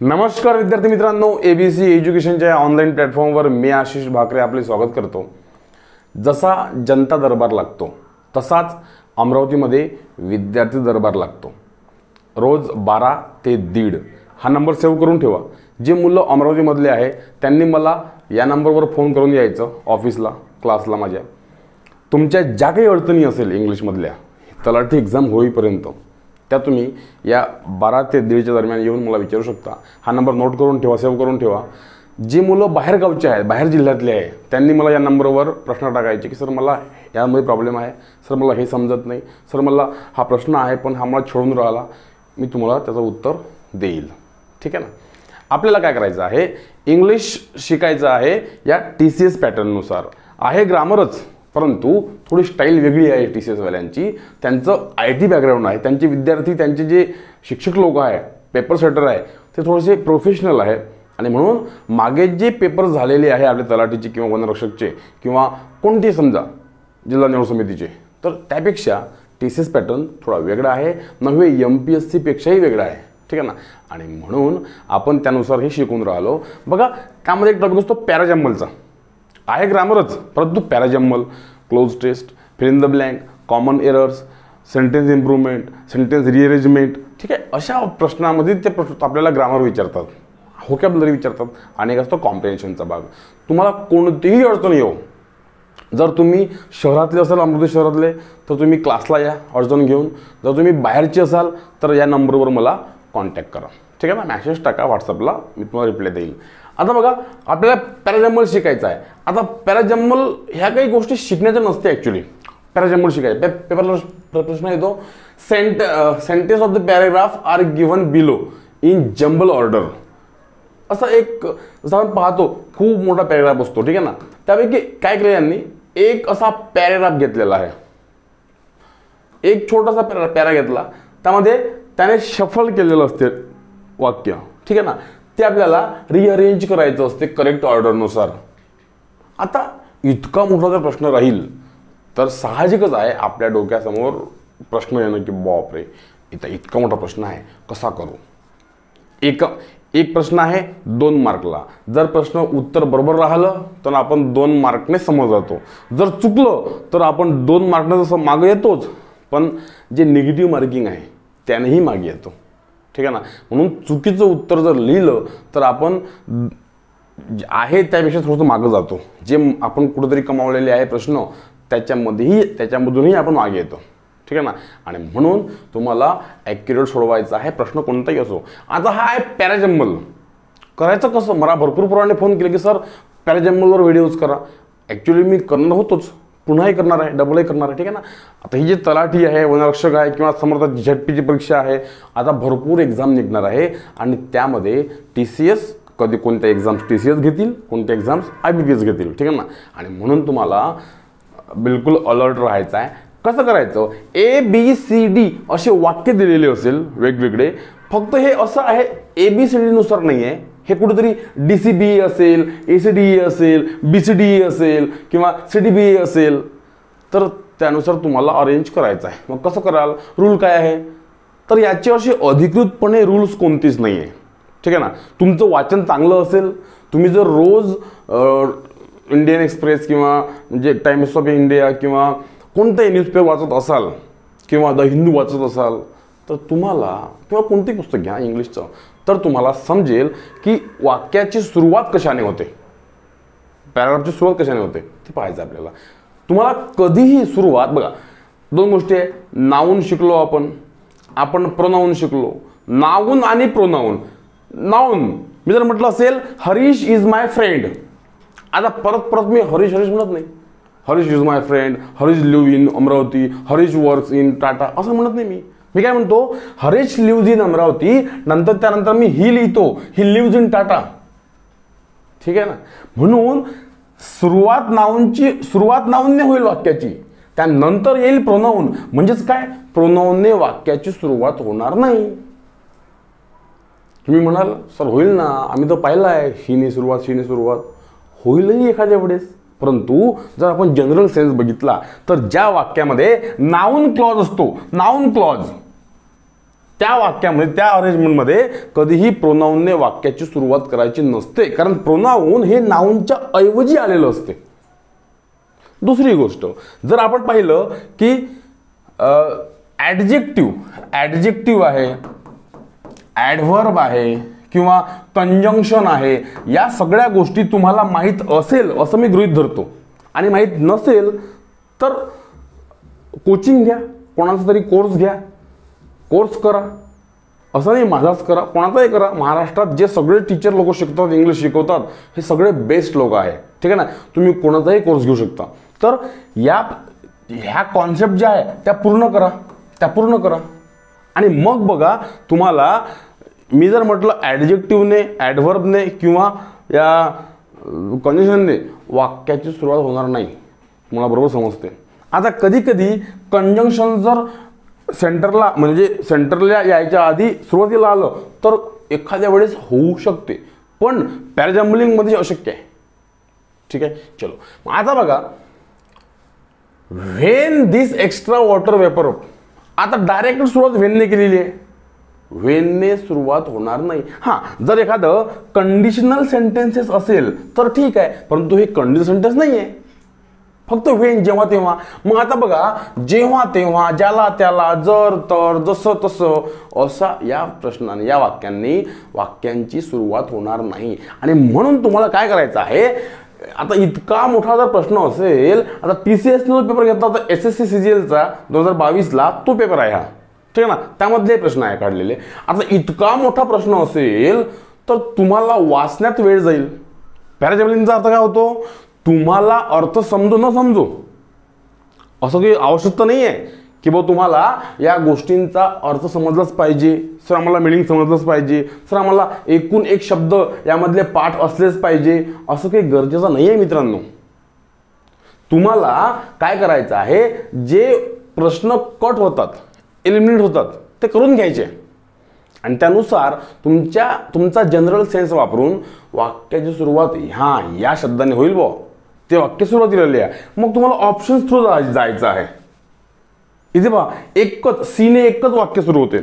नमस्कार विद्यार्थी मित्रांनो, एबीसी एज्युकेशनच्या ऑनलाईन प्लॅटफॉर्मवर मी आशिष भाकरे आपले स्वागत करतो। जसा जनता दरबार लागतो तसाच अमरावतीमध्ये विद्यार्थी दरबार लागतो। रोज 12 ते 1:30 हा नंबर सेव्ह करून ठेवा। जे मुलं अमरावतीमधले आहे त्यांनी मला या नंबरवर फोन करून यायचं ऑफिसला, क्लासला माझ्या। तुमच्या ज्या काही अडचणी असेल इंग्लिशमधल्या तलाठी एक्झाम होईपर्यंत त्या तुम्ही या 12 ते 1:30च्या दरम्यान येऊन मला विचारू शकता। हा नंबर नोट करून ठेवा, सेव्ह करून ठेवा। जे मुलं बाहेर गावचे आहेत, बाहेर जिल्ह्यातले आहे, त्यांनी मला या नंबरवर प्रश्न टाकायचे की सर मला यामध्ये प्रॉब्लेम आहे, सर मला हे समजत नाही, सर मला हा प्रश्न आहे पण हा मला छळून राहिला, मी तुम्हाला त्याचं उत्तर देईल। ठीक आहे ना। आपल्याला काय करायचं आहे, इंग्लिश शिकायचं आहे या TCS पॅटर्ननुसार। आहे ग्रामरच, परंतु थोडी स्टाईल वेगळी आहे TCS वाल्यांची। त्यांचं IT बॅकग्राऊंड आहे, त्यांचे विद्यार्थी, त्यांचे जे शिक्षक लोक आहे, पेपर सेटर आहे, ते थोडेसे प्रोफेशनल आहे। आणि म्हणून मागे जे पेपर झालेले आहे आपल्या तलाठीचे किंवा वनरक्षकचे किंवा कोणते समजा जिल्हा निवड समितीचे, तर त्यापेक्षा TCS पॅटर्न थोडा वेगळा आहे, नव्हे MPSC पेक्षाही वेगळा आहे। ठीक आहे ना। आणि म्हणून आपण त्यानुसार हे शिकून राहिलो। बघा, त्यामध्ये एक टॉपिक असतो पॅराजम्मलचा। आहे ग्रामरच, परंतु parajumble, cloze test, fill in the blank, common errors, sentence improvement, sentence rearrangement, ठीक आहे, अशा प्रश्नामध्ये ते प्रश्न आपल्याला ग्रामर विचारतात, व्होकॅब्युलरी विचारतात आणि एक असतो कॉम्प्रिहेन्शनचा भाग। तुम्हाला कोणतीही अडचण येऊ, जर तुम्ही शहरातले असाल, अमरावती शहरातले, तर तुम्ही क्लासला या अडचण घेऊन। जर तुम्ही बाहेरचे असाल तर या नंबरवर मला कॉन्टॅक्ट करा। ठीक आहे ना। मॅसेज टाका व्हॉट्सअपला, मी तुम्हाला रिप्लाय देईल। आता बघा, आपल्याला पॅराजम्मल शिकायचं आहे। आता पॅराजम्मल ह्या काही गोष्टी शिकण्याच्या नसते ॲक्च्युली। पॅराजम्मल शिकायचं पेपरला प्रश्न येतो, sentence of the paragraph are given below in jumble order. असं एक जसं आपण पाहतो खूप मोठा पॅराग्राफ असतो, ठीक आहे ना। त्यापैकी काय केलं यांनी, एक असा पॅराग्राफ घेतलेला आहे, एक छोटासा पॅरा घेतला, त्यामध्ये त्याने शफल केलेलं असते वाक्य, ठीक आहे ना। ते आपल्याला रिअरेंज करायचं असते करेक्ट ऑर्डरनुसार। आता इतका मोठा जर प्रश्न राहील तर साहजिकच आहे आपल्या डोक्यासमोर प्रश्न येणं की बापरे, इतका मोठा प्रश्न आहे, कसा करू। एक प्रश्न आहे 2 मार्कला। जर प्रश्न उत्तर बरोबर राहिलं तर आपण 2 मार्कने समोर जातो, जर चुकलं तर आपण 2 मार्कने जसं मागे येतोच, पण जे निगेटिव्ह मार्किंग आहे त्यानेही मागे येतो। ठीक आहे ना। म्हणून चुकीचं उत्तर जर लिहिलं तर आपण आहे त्यापेक्षा थोडंसं मागं जातो। जे आपण कुठेतरी कमावलेले आहे प्रश्न त्याच्यामधूनही आपण मागे येतो। ठीक आहे ना। आणि म्हणून तुम्हाला ॲक्युरेट सोडवायचा आहे, प्रश्न कोणताही असो। आता हा आहे पॅराजम्मल, करायचं कसं। मला भरपूर पोरांनी फोन केले की सर पॅराजम्मलवर व्हिडिओज करा। ॲक्च्युली मी करणार होतोच, पुन्हाही करणार आहे, डबलही करणार आहे। ठीक आहे ना। आता ही जे तलाठी आहे, वनरक्षक आहे किंवा समोर ZPची परीक्षा आहे, आता भरपूर एक्झाम निघणार आहे आणि त्यामध्ये TCS कधी कोणत्या एक्झाम्स TCS घेतील, कोणत्या एक्झाम्स IBPS घेतील। ठीक आहे ना। आणि म्हणून तुम्हाला बिलकुल अलर्ट राहायचं आहे। कसं करायचं, ABCD असे वाक्य दिलेले असेल वेगवेगळे, फक्त हे असं आहे ABCD नुसार नाही आहे, हे कुठेतरी DCBE असेल, ACDE असेल, BCDE असेल किंवा CDBE असेल, तर त्यानुसार तुम्हाला अरेंज करायचं आहे। मग कसं कराल, रूल काय आहे, तर याची अशी अधिकृतपणे रूल्स कोणतीच नाही आहे। ठीक आहे ना। तुमचं वाचन चांगलं असेल, तुम्ही जर रोज इंडियन एक्सप्रेस किंवा म्हणजे टाइम्स ऑफ इंडिया किंवा कोणताही न्यूजपेपर वाचत असाल किंवा द हिंदू वाचत असाल, तर तुम्हाला किंवा कोणतेही पुस्तक घ्या इंग्लिशचं, तर तुम्हाला समजेल की वाक्याची सुरुवात कशाने होते, पॅराग्राफची सुरुवात कशाने होते ते पाहायचं आपल्याला। तुम्हाला कधीही सुरुवात, बघा 2 गोष्टी आहे, नाऊन शिकलो आपण प्रोनाऊन शिकलो, नाऊन आणि प्रोनाऊन। नाऊन मी जर म्हटलं असेल हरीश इज माय फ्रेंड, आता परत मी हरीश म्हणत नाही, Harish is my friend, Harish live in Amravati, Harish works in Tata असं म्हणत नाही मी काय म्हणतो, हरीश लिव्ज इन अमरावती, नंतर त्यानंतर मी ही लिहितो, ही लिव्ज इन टाटा। ठीक आहे ना। म्हणून सुरुवात नाऊनने होईल वाक्याची, त्यानंतर येईल प्रोनाऊन। म्हणजेच काय, प्रोनाऊनने वाक्याची सुरुवात होणार नाही। तुम्ही म्हणाल सर होईल ना, आम्ही तर पाहिलं आहे शीने सुरुवात होईलही एखाद्या वेळेस, परंतु जर आपण जनरल सेन्स बघितला तर ज्या वाक्यामध्ये नाऊन क्लॉज असतो, नाऊन क्लॉज त्या वाक्यामध्ये, त्या अरेंजमेंटमध्ये कधीही प्रोनाऊनने वाक्याची सुरुवात करायची नसते, कारण प्रोनाऊन हे नाऊनच्या ऐवजी आलेलं असते. दुसरी गोष्ट, जर आपण पाहिलं की ॲडजेक्टिव्ह आहे, ॲडव्हर्ब आहे किंवा कंजंक्शन आहे, या सगळ्या गोष्टी तुम्हाला माहीत असेल असं मी गृहीत धरतो. आणि माहीत नसेल तर कोचिंग घ्या, कोणाचा तरी कोर्स घ्या, कोर्स करा. असं नाही माझाच करा, कोणाचाही करा. महाराष्ट्रात जे सगळे टीचर लोक शिकतात, इंग्लिश शिकवतात, हे सगळे बेस्ट लोक आहे, ठीक आहे ना. तुम्ही कोणाचाही कोर्स घेऊ शकता. तर ह्या कॉन्सेप्ट ज्या आहे त्या पूर्ण करा. आणि मग बघा, तुम्हाला मी जर म्हटलं ॲडजेक्टिव्हने, ॲडव्हर्बने किंवा या कंडिशनने वाक्याची सुरुवात होणार नाही, मला बरोबर समजते. आता कधी कधी कंजंक्शन जर सेंटरला, म्हणजे सेंटरला यायच्या आधी सुरुवातीला आलं तर एखाद्या वेळेस होऊ शकते, पण पॅराजम्बलिंगमध्ये अशक्य आहे, ठीक आहे. चलो, मग आता बघा, when this extra water vapour, आता डायरेक्ट सुरुवात व्हेनने केलेली आहे, व्हेनने सुरुवात होणार नाही. हां, जर एखादं कंडिशनल सेंटेन्सेस असेल तर ठीक आहे, परंतु हे कंडिशनल सेंटेन्स नाही आहे, फक्त व्हेन, जेव्हा तेव्हा. मग आता बघा, जेव्हा तेव्हा, ज्याला त्याला, जर तर, जसं तसं, असा या प्रश्नाने, या वाक्यांनी वाक्यांची सुरुवात होणार नाही. आणि म्हणून तुम्हाला काय करायचं आहे, आता इतका मोठा जर प्रश्न असेल, आता TCS जो पेपर घेतला होता SSC CGLचा 2022ला, तो पेपर आहे हा, ठीक आहे ना, त्यामधले प्रश्न आहे काढलेले. आता इतका मोठा प्रश्न असेल तर तुम्हाला वाचण्यात वेळ जाईल. पॅराजम्बलिंगचा अर्थ काय होतो, तुम्हाला अर्थ समजो न समजो असं काही आवश्यकता नाही आहे की बा तुम्हाला या गोष्टींचा अर्थ समजलाच पाहिजे, सर आम्हाला मिनिंग समजलंच पाहिजे, सर आम्हाला एकूण एक शब्द यामधले पाठ असलेच पाहिजे, असं काही गरजेचं नाही आहे मित्रांनो. तुम्हाला काय करायचं आहे, जे प्रश्न कट होतात, एलिमिनेट होतात, ते करून घ्यायचे आणि त्यानुसार तुमचा जनरल सेन्स वापरून वाक्याची सुरुवात या शब्दाने होईल बो, ते वाक्य सुरुवातीला लिहा. मग तुम्हाला ऑप्शन थ्रू जायचं आहे. इथे पहा, एकच सीने एकच वाक्य सुरू होते,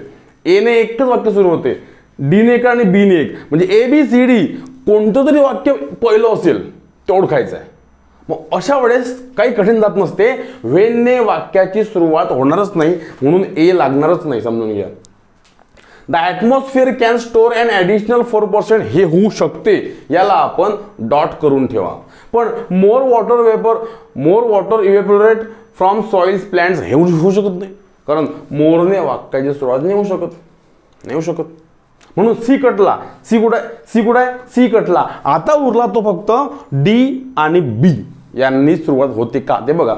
एने एकच वाक्य सुरू होते, डीने एक आणि बीने एक, म्हणजे ABCD कोणतं तरी वाक्य पहिलं असेल ते ओळखायचं आहे. मग अशा वेळेस काही कठीण जात नसते, व्हेनने वाक्याची सुरुवात होणारच नाही, म्हणून ए लागणारच नाही, समजून घ्या. The atmosphere can store an additional 4%, हे होऊ शकते, याला आपण डॉट करून ठेवा. पण more water evaporate from soils plants, हे होऊ शकत नाही, कारण मोरने वाक्याची सुरुवात नाही होऊ शकत. म्हणून सी कटला, सी कुठे आहे, सी कटला. आता उरला तो फक्त डी आणि बी यांनी सुरुवात होते का ते बघा.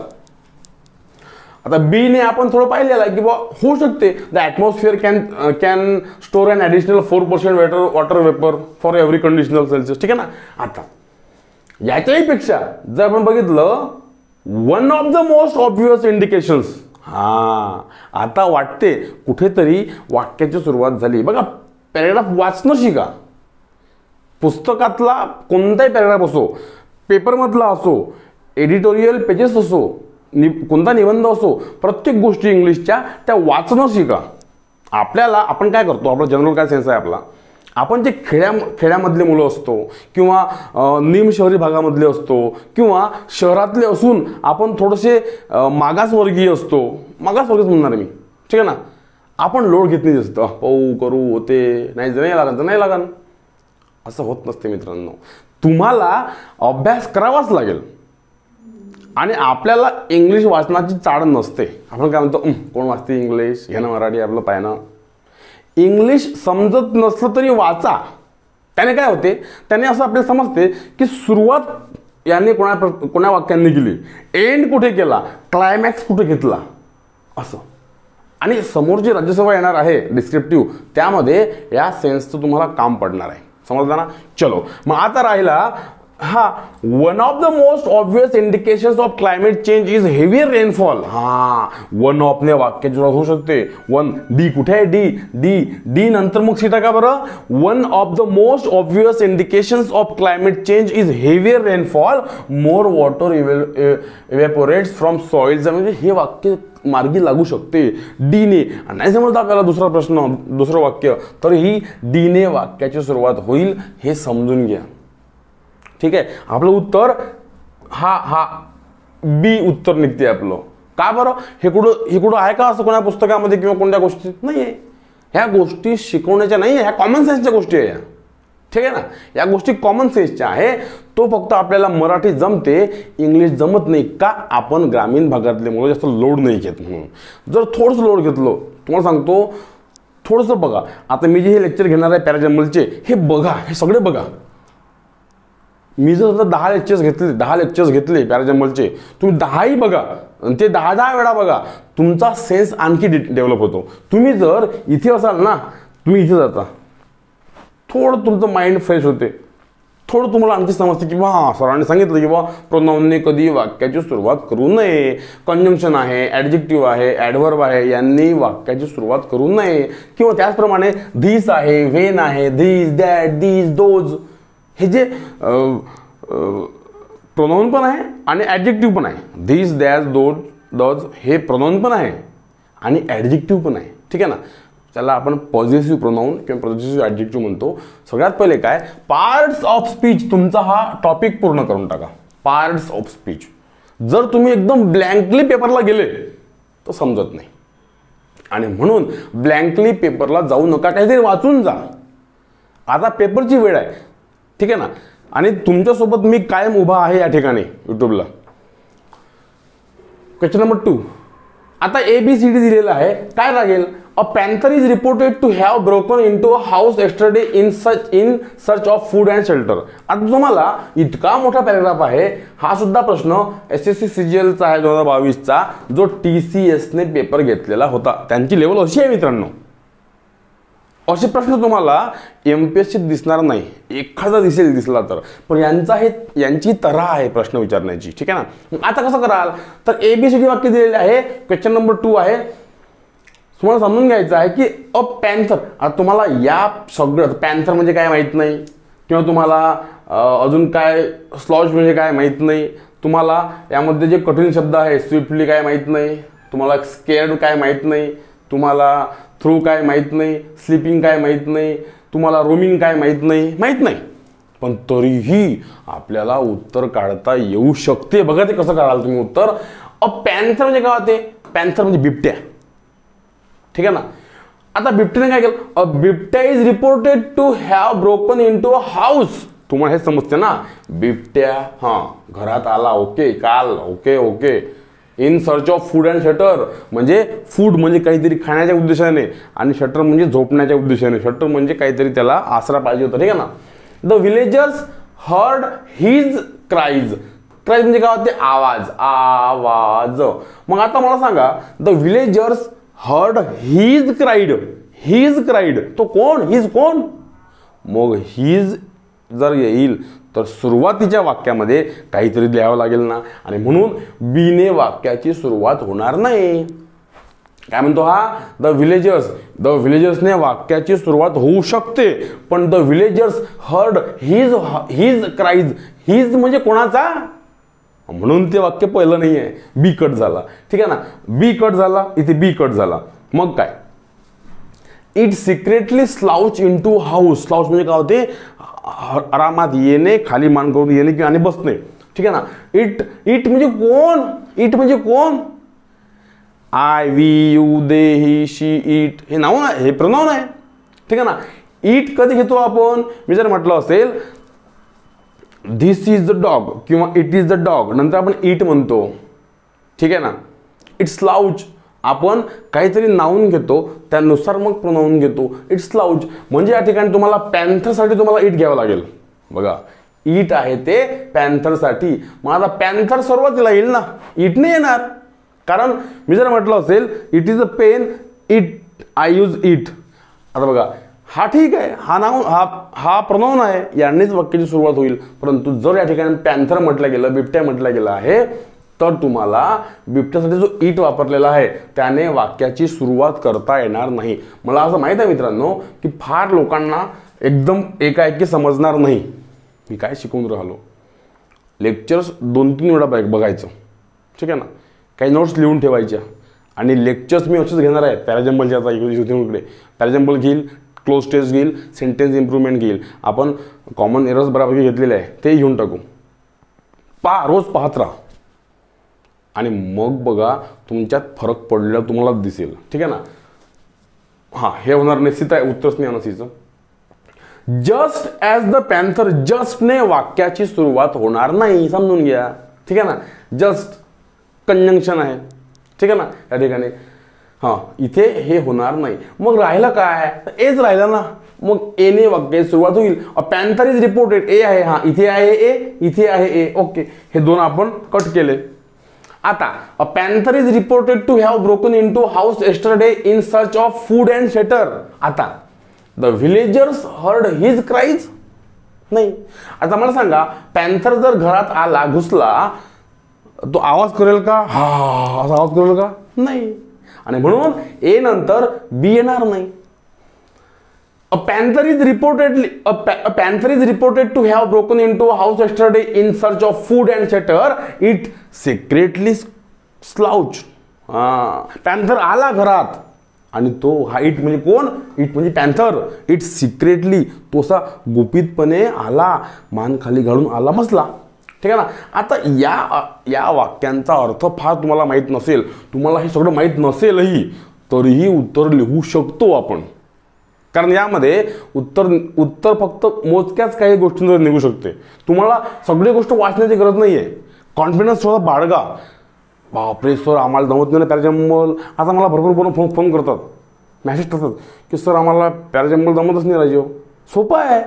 आता बी ने आपण थोडं पाहिलेलं आहे की बा होऊ शकते, the atmosphere can store an additional 4% water vapour for every conditional Celsius, ठीक आहे ना. आता याच्याही पेक्षा जर आपण बघितलं, one of the most obvious indications, आता वाटते कुठेतरी वाक्याची सुरुवात झाली. बघा, पॅरेग्राफ वाचणं शिका. पुस्तकातला कोणताही पॅरेग्राफ असो, पेपरमधला असो, एडिटोरियल पेजेस असो, कोणता निबंध असो, प्रत्येक गोष्टी इंग्लिशच्या त्या वाचणं शिका. आपण काय करतो, आपला जनरल काय सेन्स आहे आपला, आपण जे खेड्यामधले मुलं असतो किंवा निम शहरी भागामधले असतो किंवा शहरातले असून आपण थोडेसे मागासवर्गीय असतो, मागासवर्गीय म्हणणार मी, ठीक आहे ना. आपण लोड घेत नाही जास्त, पाहू करू होते, नाही लागन असं होत नसते मित्रांनो. तुम्हाला अभ्यास करावाच लागेल आणि आपल्याला इंग्लिश वाचनाची चाड नसते. आपण काय म्हणतो, कोण वाचते इंग्लिश, हे ना मराठी आपलं पायनं. इंग्लिश समजत नसलं तरी वाचा, त्याने काय होते, त्याने असं आपल्याला समजते की सुरुवात याने कोणा वाक्यांनी केली, एंड कुठे केला, क्लायमॅक्स कुठे घेतला, असं. आणि समोर जी राज्यसभा येणार आहे डिस्क्रिप्टिव्ह, त्यामध्ये या सेन्सचं तुम्हाला काम पडणार आहे, समजलं ना. चलो, मग आता राहिला हा, one of the most obvious indications of climate change is heavier rainfall. हा, वन ऑफ ने वाक्याची सुरुवात होऊ शकते. वन, डी कुठे आहे? डी डी डी नंतर मग सी टाका बरं. One of the most obvious indications of climate change is heavier rainfall, more water evaporates from soils. म्हणजे हे वाक्य मार्गी लागू शकते डीने. नाही समजतं आपल्याला दुसरा प्रश्न, दुसरं वाक्य, तर ही डीने वाक्याची सुरुवात होईल हे समजून घ्या. ठीक आहे, आपलं उत्तर हा बी उत्तर निघते आपलं. का बरं? हे कुठं आहे का असं कोणा पुस्तकामध्ये किंवा कोणत्या गोष्टीत? नाही आहे. ह्या गोष्टी शिकवण्याच्या नाही आहे, ह्या कॉमन सेन्सच्या गोष्टी आहे. ठीक आहे ना, या गोष्टी कॉमन सेन्सच्या आहे. तो फक्त आपल्याला मराठी जमते, इंग्लिश जमत नाही. का? आपण ग्रामीण भागातले मुलं जास्त लोड नाही घेत म्हणून. जर थोडंसं लोड घेतलो, तुम्हाला सांगतो, थोडंसं बघा. आता मी जे हे लेक्चर घेणार आहे पॅराजंबलचे, हे बघा, हे सगळे बघा. मी जर 10 लेक्चर्स घेतले पॅराजंबलचे, तुम्ही 10ही बघा आणि ते 10 वेळा बघा, तुमचा सेन्स आणखी डेव्हलप होतो. तुम्ही जर इथे असाल ना, तुम्ही इथे जाता, थोडं तुमचं माइंड फ्रेश होते, थोडं तुम्हाला आणखी समजते की हा सरांनी सांगितलं की बा प्रोनाऊनने कधी वाक्याची सुरुवात करू नये. कंजंक्शन आहे, ॲडजेक्टिव्ह आहे, ॲडव्हर्ब आहे, यांनी वाक्याची सुरुवात करू नये. किंवा त्याचप्रमाणे धीस आहे, व्हेन आहे, धीस, दॅट, दीज, दोज, हे जे प्रोनाऊन पण आहे आणि ॲडजेक्टिव्ह पण आहे. धीस, दॅट, दोज, दज हे प्रोनाऊन पण आहे आणि ॲडजेक्टिव्ह पण आहे. ठीक आहे ना, त्याला आपण पॉझिटिव्ह प्रोनाऊन किंवा पॉझिटिव्ह ॲडजेक्टिव्ह म्हणतो. सगळ्यात पहिले काय, पार्ट्स ऑफ स्पीच. तुमचा हा टॉपिक पूर्ण करून टाका, पार्ट्स ऑफ स्पीच. जर तुम्ही एकदम ब्लँकली पेपरला गेले तर समजत नाही, आणि म्हणून ब्लँकली पेपरला जाऊ नका, काहीतरी वाचून जा. आता पेपरची वेळ आहे. ठीक आहे ना, आणि तुमच्यासोबत मी कायम उभा आहे या ठिकाणी यूट्यूबला. Question number 2. आता ABCD दिलेला आहे, काय लागेल? A panther is reported to have broken in to a house yesterday in search of food and shelter. आता तुम्हाला इतका मोठा पॅराग्राफ आहे. हा सुद्धा प्रश्न SSC CGLचा आहे 2022चा, जो TCSने पेपर घेतलेला होता. त्यांची लेवल अशी आहे मित्रांनो. असे प्रश्न तुम्हाला MPSCत दिसणार नाही, एखादा दिसला तर, पण यांची तऱ्हा आहे प्रश्न विचारण्याची. ठीक आहे ना. आता कसं कराल, तर ABCD वाक्य दिलेले आहे. क्वेश्चन नंबर 2 आहे. तुम्हाला समजून घ्यायचं आहे की अ पॅन्थर. आता तुम्हाला या सगळं पॅन्थर म्हणजे काय माहीत नाही, किंवा तुम्हाला अजून काय स्लॉज म्हणजे काय माहीत नाही, तुम्हाला यामध्ये जे कठीण शब्द आहे स्विफ्टली काय माहीत नाही, तुम्हाला स्केअर्ड काय माहीत नाही, तुम्हाला थ्रू काय माहीत नाही, स्लीपिंग काय माहीत नाही, तुम्हाला रोमिंग काय माहीत नाही, पण तरीही आपल्याला उत्तर काढता येऊ शकते. बघा ते कसं काढाल तुम्ही उत्तर. अ पॅन्थर म्हणजे काय होते? पॅन्थर म्हणजे बिबट्या. ठीक आहे ना. आता बिबट्याने काय केलं? अ बिबट्या is reported to have broken in to a house. तुम्हाला हे समजते ना, बिबट्या घरात आला. ओके, काल. Okay. In search of food and shelter म्हणजे फूड म्हणजे काहीतरी खाण्याच्या उद्देशाने, आणि शटर म्हणजे झोपण्याच्या उद्देशाने. शटर म्हणजे काहीतरी त्याला आसरा पाहिजे होता. ठीक आहे ना. The villagers heard his cries. Cries म्हणजे काय होते? आवाज. मग आता मला सांगा, the villagers heard his cried. तो कोण? हिज कोण? मग हिज जर येईल तर सुरुवातीच्या वाक्यामध्ये काहीतरी लिहावं लागेल ना, आणि म्हणून बीने वाक्याची सुरुवात होणार नाही. काय म्हणतो हा? द विलेजर्सने वाक्याची सुरुवात होऊ शकते, पण the villagers heard his cries. His म्हणजे कोणाचा? म्हणून ते वाक्य पहिलं नाही आहे. बी कट झाला. ठीक आहे ना. बी कट झाला, इथे बी कट झाला. मग काय? It secretly slouch in to house. Slouch म्हणजे काय होते? आरामात येणे, खाली मान करून येणे किंवा आणि बसणे. ठीक आहे ना. इट म्हणजे कोण? I, we, you, they, he, she, it हे नाऊन आहे, हे प्रनाऊन आहे. ठीक आहे ना. इट कधी घेतो आपण? मी जर म्हटलं असेल धिस इज द डॉग किंवा इट इज द डॉग, नंतर आपण इट म्हणतो. ठीक आहे ना. इट स्लाउच, आपण काहीतरी नाऊन घेतो, त्यानुसार मग प्रोनाऊन घेतो. इट स्लाउच म्हणजे या ठिकाणी तुम्हाला पॅन्थरसाठी तुम्हाला इट घ्यावं लागेल. बघा, इट आहे ते पॅन्थरसाठी. मग आता पॅन्थर सुरुवातीला येईल ना, इट नाही येणार. कारण मी जर म्हटलं असेल it is a pen, I use it. आता बघा, हा ठीक आहे, हा नाऊन, हा प्रनाऊन आहे, यांनीच वाक्याची सुरुवात होईल. परंतु जर या ठिकाणी पॅन्थर म्हटलं गेलं, बिबट्या म्हटलं गेलं आहे, तर तुम्हाला बिबट्यासाठी जो इट वापरलेला आहे त्याने वाक्याची सुरुवात करता येणार नाही. मला असं माहित आहे मित्रांनो की फार लोकांना एकदम एकाएकी समजणार नाही मी काय शिकवून राहिलो. लेक्चर्स 2-3 वेळा बघायचं, ठीक आहे ना, काही नोट्स लिहून ठेवायच्या, आणि लेक्चर्स मी असेच घेणार आहे. पॅराजम्बलचे आता इकडे पॅराजम्बल घेईल, क्लोज टेस्ट घेईल, सेंटेन्स इम्प्रूव्हमेंट घेईल, आपण कॉमन एरर्स बराबर घेतलेले आहे ते घेऊन टाकू. रोज पाहत राहा आणि मग बघा तुमच्यात फरक पडलेला तुम्हाला दिसेल, ठीक आहे ना. हां, हे होणार नाही, सीता उत्तरच नाही येणार सीचं. जस्ट ॲज द पॅन्थर, जस्टने वाक्याची सुरुवात होणार नाही, समजून घ्या, ठीक आहे ना. जस्ट कंजंक्शन आहे, ठीक आहे ना या ठिकाणी. हां, इथे हे होणार नाही. मग राहिलं काय, एच राहिलं ना. मग एने वाक्याची सुरुवात होईल. पॅन्थर इज रिपोर्टेड, ए आहे, हां इथे आहे ए, इथे आहे ए, ओके, हे दोन आपण कट केले. आता a panther is reported to have broken in to house yesterday in search of food and shelter. आता the villagers heard his cries. नाही, आता मला सांगा, पॅन्थर जर घरात आला, घुसला, तो आवाज करेल का? हा असा आवाज करेल का? नाही. आणि म्हणून ए नंतर बी येणार नाही. A panther is reported to have broken into a house yesterday in search of food and shelter. It secretly slouched. Panther आला घरात आणि तो, हा इट म्हणजे कोण? इट म्हणजे पॅन्थर. इट सिक्रेटली, तो असा गुपितपणे आला, मान खाली घालून आला, बसला, ठीक आहे ना. आता या वाक्यांचा अर्थ फार तुम्हाला माहीत नसेल, तुम्हाला हे सगळं माहीत नसेलही, तरीही उत्तर लिहू शकतो आपण. कारण यामध्ये उत्तर फक्त मोजक्याच काही गोष्टींवर निघू शकते. तुम्हाला सगळी गोष्ट वाचण्याची गरज नाही आहे. कॉन्फिडन्स थोडा बाळगा. बापरे सर, आम्हाला जमत नाही ना पॅराजम्बल. आता मला भरपूर फोन करतात, मॅसेज करतात की सर आम्हाला पॅराजम्बल जमतच नाही राजीव. सोपं आहे,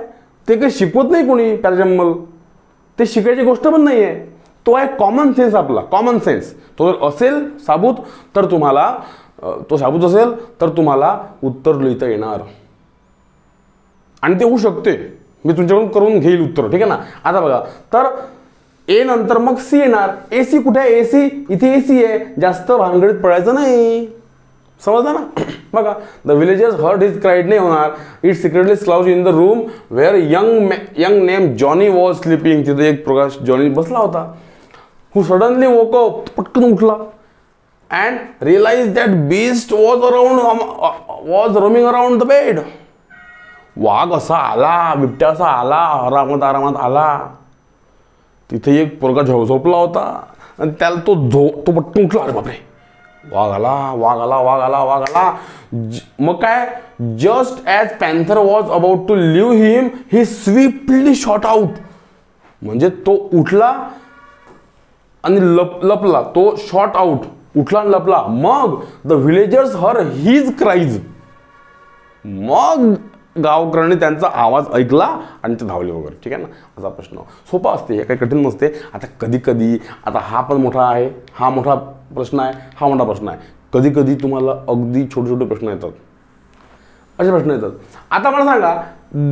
ते काही शिकवत नाही कोणी पॅराजम्बल, ते शिकायची गोष्ट पण नाही आहे. तो आहे कॉमन सेन्स आपला, कॉमन सेन्स. तो जर असेल साबूत तर तुम्हाला, तो साबूत असेल तर तुम्हाला उत्तर लिहिता येणार, आणि ते होऊ शकते. मी तुमच्याकडून करून घेईल उत्तर, ठीक आहे ना. आता बघा, तर ए नंतर मग सी येणार. एसी कुठे आहे? एसी इथे एसी आहे, जास्त भानगडीत पडायचं नाही, समजलं ना. बघा, the villagers heard his cried नाही होणार. It secretly slouches in the room where young name Johnny was sleeping. तिथे एक प्रकाश जॉनी बसला होता. हु सडनली वोक अप, पटकन उठला, and realise that beast was roaming around the bed. वाघ असा आला, बिबट्या असा आला, आरामात आला. तिथे एक पोरगा झोपला होता आणि त्याला तो पटकन उठला. अरे बापरे, वाघ आला. मग काय, just as panther was about to leave him he swiftly shot out. म्हणजे तो उठला आणि लपला, तो शॉट आउट, उठला आणि लपला. मग the villagers heard his cries. मग गावकऱ्यांनी त्यांचा आवाज ऐकला आणि ते धावले वगैरे, ठीक आहे ना. असा प्रश्न सोपा असते, हे काही कठीण नसते. आता कधी आता हा पण मोठा आहे, हा मोठा प्रश्न आहे, हा मोठा प्रश्न आहे. कधी तुम्हाला अगदी छोटे प्रश्न येतात, असे प्रश्न येतात. आता मला सांगा,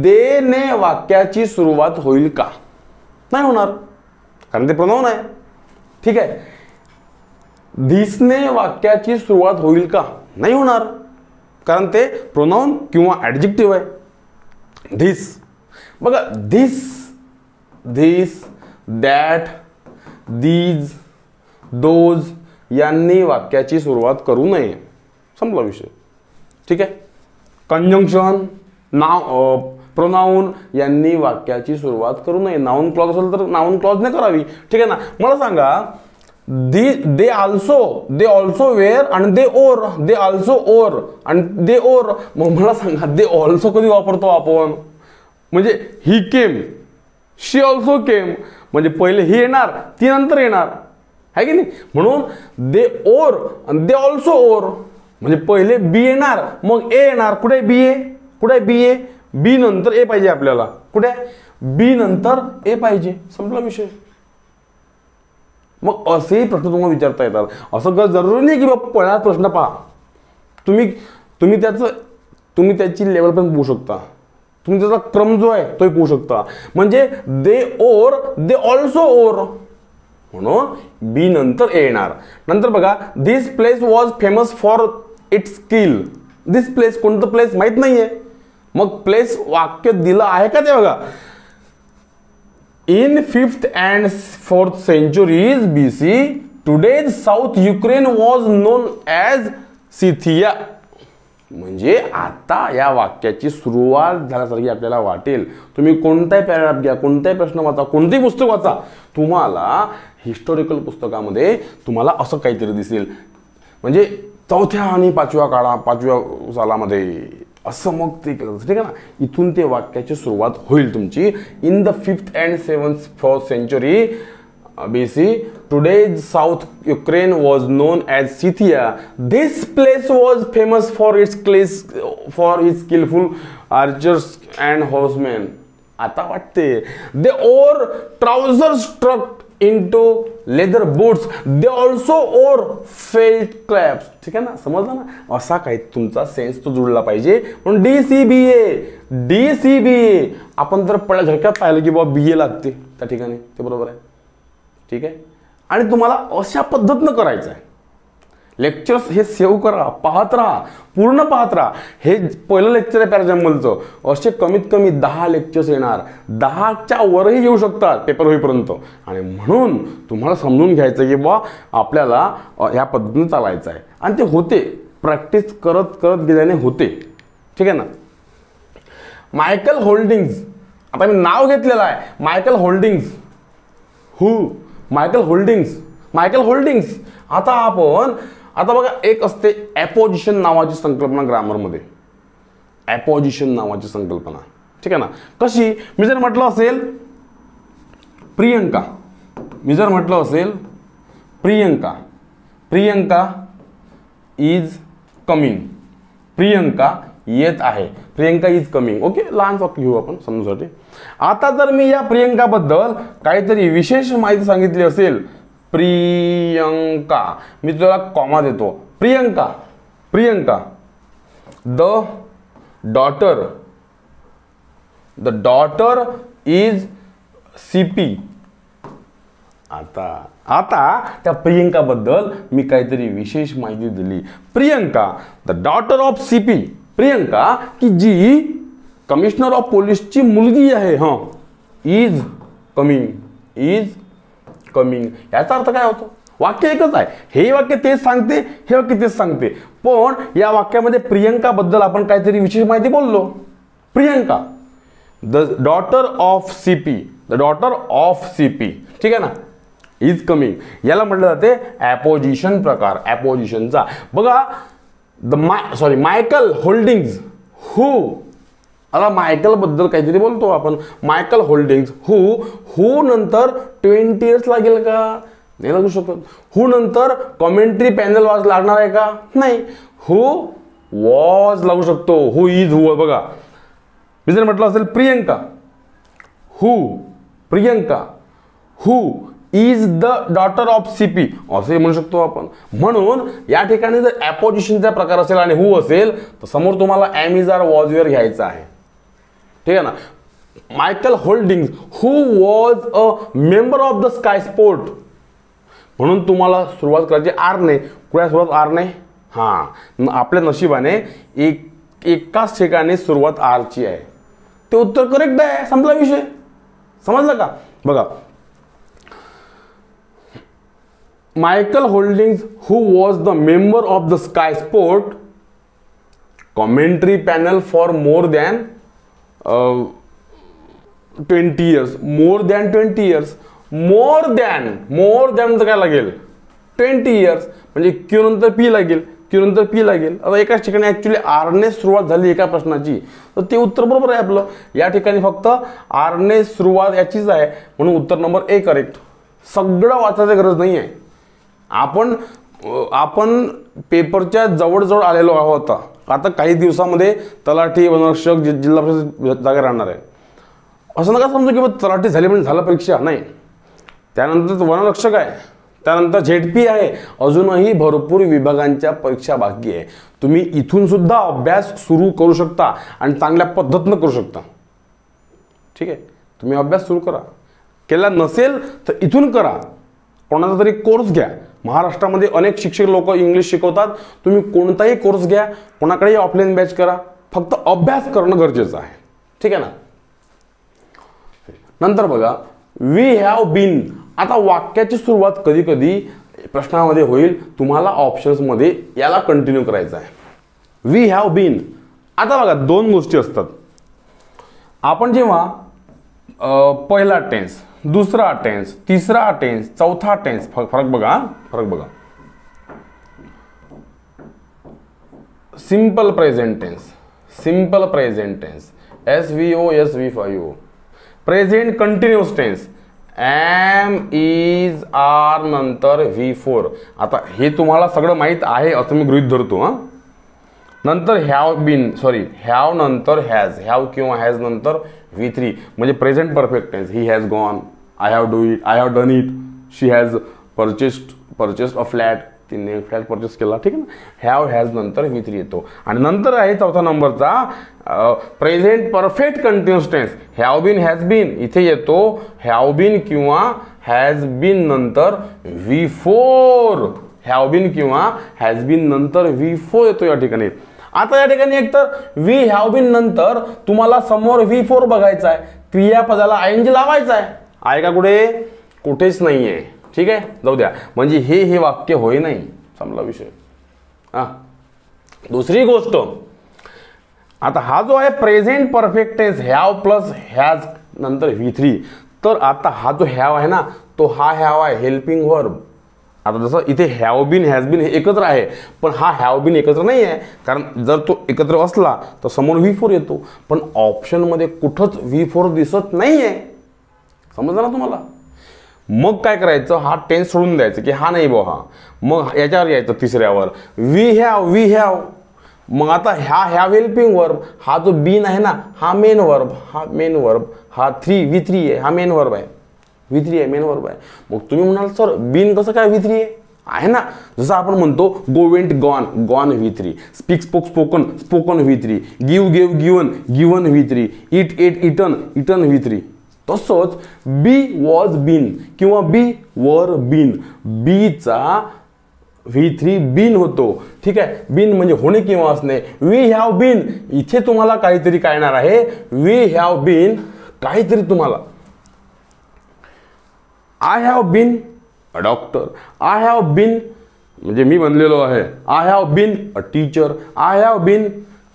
देने वाक्याची सुरुवात होईल का? नाही होणार, कारण ते प्रोनाउन आहे, ठीक आहे. धिसने वाक्याची सुरुवात होईल का? नाही होणार, कारण ते प्रोनाउन किंवा ॲडजेक्टिव्ह आहे. धिस, बघा, धिस, दॅट, दीज, दोज यांनी वाक्याची सुरुवात करू नये, संपला विषय, ठीक आहे. कंजंक्शन, प्रोनाउन यांनी वाक्याची सुरुवात करू नये. नाउन क्लॉज असेल तर नाउन क्लॉजने करावी, ठीक आहे ना. मला सांगा, दे ऑल्सो वेअर आणि दे ऑल्सो ओर आणि दे ओर. मग मला सांगा, दे ऑल्सो कधी वापरतो आपण? म्हणजे ही केम, शी ऑल्सो केम, म्हणजे पहिले ही येणार, ती नंतर येणार, आहे की नाही. म्हणून दे ओर आणि दे ऑल्सो ओर, म्हणजे पहिले बी येणार, मग ए येणार. कुठे बी ए? कुठे बी ए? बी नंतर ए पाहिजे आपल्याला. कुठे? बी नंतर ए पाहिजे, संपला विषय. मग असेही प्रश्न तुम्हाला विचारता येतात. असं जरुरी नाही की बाबा पहिला प्रश्न पहा, तुम्ही त्याचं तुम्ही त्याची लेवल पण पोहू शकता, तुम्ही त्याचा क्रम जो आहे तोही पोहू शकता. म्हणजे they or, they also or, म्हणून बी नंतर ए येणार. नंतर बघा, this place was famous for its skill. This place, कोणतं प्लेस माहित नाहीये, मग प्लेस वाक्य दिलं आहे का ते बघा. In 5th and 4th centuries BC, today's South Ukraine was known as Scythia. म्हणजे आता या वाक्याची सुरुवात झाल्यासारखी आपल्याला वाटेल. तुम्ही कोणताही पॅराग्राफ घ्या, कोणताही प्रश्न वाचा, कोणतेही पुस्तक वाचा, तुम्हाला हिस्टॉरिकल पुस्तकामध्ये तुम्हाला असं काहीतरी दिसेल. म्हणजे 4थ्या आणि 5व्या सालामध्ये असं मग ते केलं, ठीक आहे ना. इथून ते वाक्याची सुरुवात होईल तुमची. In the 5th and 4th century BC, today's South Ukraine was known as Scythia. This place was famous for its skillful archers and horsemen. आता वाटते, they wore trousers struck into leather boots. They also wore felt caps. ठीक आहे ना, समजलं ना. असा काही तुमचा सेन्स तो जुळला पाहिजे. म्हणून DCBA आपण जर पडल्या झडक्यात पाहिलं की बाबा BA लागते त्या ठिकाणी, ते बरोबर आहे. ठीक आहे. आणि तुम्हाला अशा पद्धतीनं करायचं आहे. लेक्चर्स हे सेव्ह करा, पाहत राहा, पूर्ण पाहत राहा. हे पहिलं लेक्चर आहे पॅराजॅम्बलचं. असे कमीत कमी 10 लेक्चर्स येणार, 10च्या वरही येऊ शकतात पेपर होईपर्यंत. आणि म्हणून तुम्हाला समजून घ्यायचं की बा आपल्याला ह्या पद्धतीने चालायचं आहे. आणि ते होते, प्रॅक्टिस करत करत गेल्याने होते. ठीक आहे ना. मायकल होल्डिंग्स, आता मी नाव घेतलेलं आहे मायकल होल्डिंग्स. Michael holdings. आता बघा, एक असते ॲपोजिशन नावाची संकल्पना ग्रामरमध्ये. ॲपोजिशन नावाची संकल्पना, ठीक आहे ना. कशी, मी जर म्हटलं असेल प्रियंका इज कमिंग. प्रियंका येत आहे, प्रियंका इज कमिंग. ओके, लहान वाक्य घेऊ आपण समजूसाठी. आता जर मी या प्रियंकाबद्दल काहीतरी विशेष माहिती सांगितली असेल, प्रियंका, मी तुला कॉमा देतो, Priyanka the daughter is CP. आता त्या प्रियंकाबद्दल मी काहीतरी विशेष माहिती दिली. Priyanka the daughter of CP. Priyanka की जी कमिशनर ऑफ पोलीसची मुलगी आहे. Is coming. याचा अर्थ काय होतो, वाक्य एकच आहे. हे वाक्य तेच सांगते, हे वाक्य तेच सांगते, पण या वाक्यामध्ये प्रियंका बद्दल आपण काहीतरी विशेष माहिती बोललो. Priyanka the daughter of CP. ठीक आहे ना. इज कमिंग याला म्हटलं जाते ॲपोजिशन प्रकार. ॲपोजिशनचा बघा, मायकल होल्डिंग्स आता मायकल बद्दल काहीतरी बोलतो आपण. मायकल होल्डिंग्स हू नंतर 20 इयर्स लागेल का, नाही लागू शकत. हू नंतर कॉमेंट्री पॅनल वाज लागणार आहे का, नाही. हू वॉज लागू शकतो. हू इज बघा, मी जर म्हटलं असेल Priyanka who is the daughter of CP असे म्हणू शकतो आपण. म्हणून या ठिकाणी जर ॲपोजिशनचा प्रकार असेल आणि हू असेल तर समोर तुम्हाला am is are was were घ्यायचं आहे. ठीक आहे ना. Michael Holdings who was a member of the Sky Sport. म्हणून तुम्हाला सुरुवात करायची आरने. कुठे सुरुवात आरने, आपल्या नशिबाने एकाच ठिकाणी सुरुवात आरची आहे. ते उत्तर करेक्ट आहे, संपला विषय. समजलं का. बघा, Michael Holdings, who was the member of the Sky Sport commentary panel for more than 20 years. More than 20 years. More than तर काय लागेल 20 years. म्हणजे Q नंतर P लागेल. आता एकाच ठिकाणी ऍक्च्युली आरने सुरुवात झाली एका प्रश्नाची, तर ते उत्तर बरोबर आहे आपलं. या ठिकाणी फक्त आरने सुरुवात याचीच आहे, म्हणून उत्तर नंबर A करेक्ट. सगळं वाचायची गरज नाही आहे. आपण पेपरच्या जवळ आलेलो आहोत. आता काही दिवसामध्ये तलाठी, वनरक्षक, जिल्हा परिषद जागा राहणार आहे. असं नका समजू की तलाठी झाली म्हणजे झालं परीक्षा, नाही. त्यानंतर वनरक्षक आहे, त्यानंतर झेडपी आहे, अजूनही भरपूर विभागांच्या परीक्षा बाकी आहे. तुम्ही इथून सुद्धा अभ्यास सुरू करू शकता आणि चांगल्या पद्धतीनं करू शकता. ठीक आहे, तुम्ही अभ्यास सुरू करा. केला नसेल तर इथून करा, कोणाचा तरी कोर्स घ्या. महाराष्ट्रामध्ये अनेक शिक्षक लोक इंग्लिश शिकवतात. तुम्ही कोणताही कोर्स घ्या, कोणाकडेही ऑफलाईन बॅच करा, फक्त अभ्यास करणं गरजेचं आहे. ठीक आहे ना. नंतर बघा, वी हॅव बीन. आता वाक्याची सुरुवात कधी कधी प्रश्नामध्ये होईल, तुम्हाला ऑप्शन्समध्ये याला कंटिन्यू करायचं आहे. We have been. आता बघा, दोन गोष्टी असतात. आपण जेव्हा पहिला टेन्स, दुसरा टेन्स, तिसरा टेन्स, चौथा टेन्स, फरक बघा, फरक बघा. Simple present tense, simple present tense, SVO SV5O. Present continuous tense, am is are नंतर V4. आता हे तुम्हाला सगळं माहीत आहे असं मी गृहीत धरतो. हां, नंतर हॅव बीन, सॉरी हॅव नंतर हॅज, हॅव किंवा हॅज नंतर V3 म्हणजे present perfect tense. He has gone, I have do it, I have done it, she has purchased a flat, तिने फ्लॅट परचेस केला. ठीक आहे ना. हॅव हॅज नंतर V3 येतो. आणि नंतर आहे चौथा नंबरचा present perfect continuous tense, have been has been. इथे येतो हॅव बीन किंवा हॅज बीन नंतर V4. हॅव बीन किंवा हॅज बीन नंतर V4 येतो या ठिकाणी. आता या ठिकाणी एकतर वी हॅव बीन नंतर तुम्हाला समोर V4 बघायचा आहे, क्रियापदाला ING लावायचा आहे. आहे का कुठे? कुठेच नाहीये. ठीक आहे, जाऊ द्या. म्हणजे हे वाक्य होय नाही, संपला विषय. हा, दुसरी गोष्ट, आता हा जो आहे present perfect tense, have plus has नंतर V3. तर आता हा जो हॅव आहे ना, तो हा हॅव आहे हेल्पिंग वर्ब. आता जसं इथे हॅव बीन हॅज बीन हे एकत्र आहे, पण हा हॅव बीन एकत्र नाही आहे, कारण जर तो एकत्र असला तर समोर V4 येतो. पण ऑप्शनमध्ये कुठंच V4 दिसत नाही आहे. समजलं ना तुम्हाला. मग काय करायचं, हा टेन्स सोडून द्यायचं की हा नाही बो हा. मग याच्यावर यायचं तिसऱ्यावर, वी हॅव. मग आता हा हॅव हेल्पिंग वर्ब, हा जो बीन आहे ना हा मेन वर्ब, हा V3 आहे, हा मेन वर्ब आहे, V3 आहे, मेन वर्ब आहे. मग तुम्ही म्हणाल सर बीन कसं काय V3 आहे ना. जसं आपण म्हणतो go went gone V3, speak spoken V3, given V3, it eaten V3. तसंच बी वॉज बीन किंवा बी वर बीन, बीचा V3 बीन होतो. ठीक आहे, बीन म्हणजे होणे किंवा असणे. वी हॅव बीन, इथे तुम्हाला काहीतरी काय येणार आहे, वी हॅव बीन काहीतरी तुम्हाला. I have been a doctor, I have been म्हणजे मी बनलेलो आहे, I have been a teacher, I have been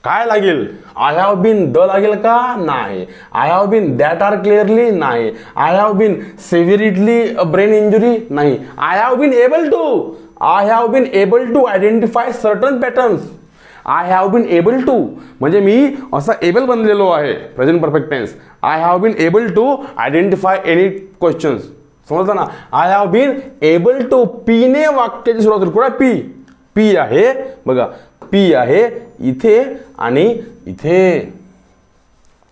काय लागेल, आय हॅव बीन द लागेल का, नाही. I have been that are clearly, नाही. I have been severely a brain injury, नाही. I have been able to identify certain patterns. I have been able to म्हणजे मी असा एबल बनलेलो आहे, present perfect tense. I have been able to identify any questions. समजलं ना. I have been able to, पीने वाक्याची सुरुवात होईल. कुठे पी आहे बघा, पी आहे इथे आणि इथे.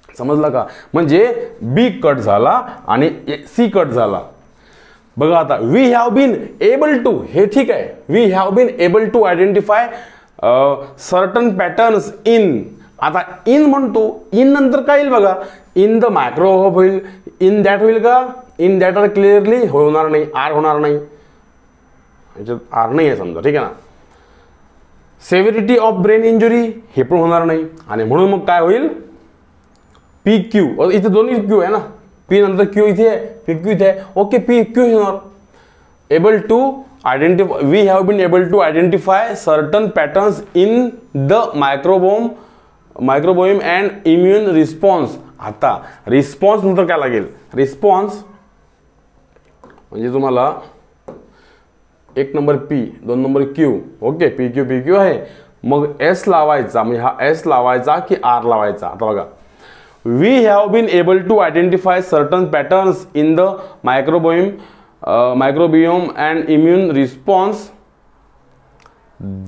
समजलं का. म्हणजे बी कट झाला आणि सी कट झाला. बघा आता we have been able to, हे ठीक आहे. We have been able to identify certain patterns in. आता इन म्हणतो, इन नंतर काय येईल बघा, इन द मायक्रोवेव्ह होईल, इन दॅट होईल का, इन दॅट आर क्लिअरली होणार नाही, आर होणार नाही, याच्यात आर नाही आहे समजा. ठीक आहे ना. सेव्हिरिटी ऑफ ब्रेन इंजुरी हे पण होणार नाही. आणि म्हणून मग काय होईल, पी क्यू, इथे दोन्ही क्यू आहे ना, पी नंतर क्यू इथे आहे, पी क्यू इथे आहे. ओके, पी क्यू होणार. Able to identify, we have been able to identify certain patterns in the microbiome and immune response. आता रिस्पॉन्स नंतर काय लागेल, रिस्पॉन्स म्हणजे तुम्हाला एक नंबर पी, दोन number Q. Okay, P Q आहे. मग एस लावायचा, म्हणजे हा एस लावायचा की आर लावायचा. आता बघा, we have been able to identify certain patterns in the microbiome and immune response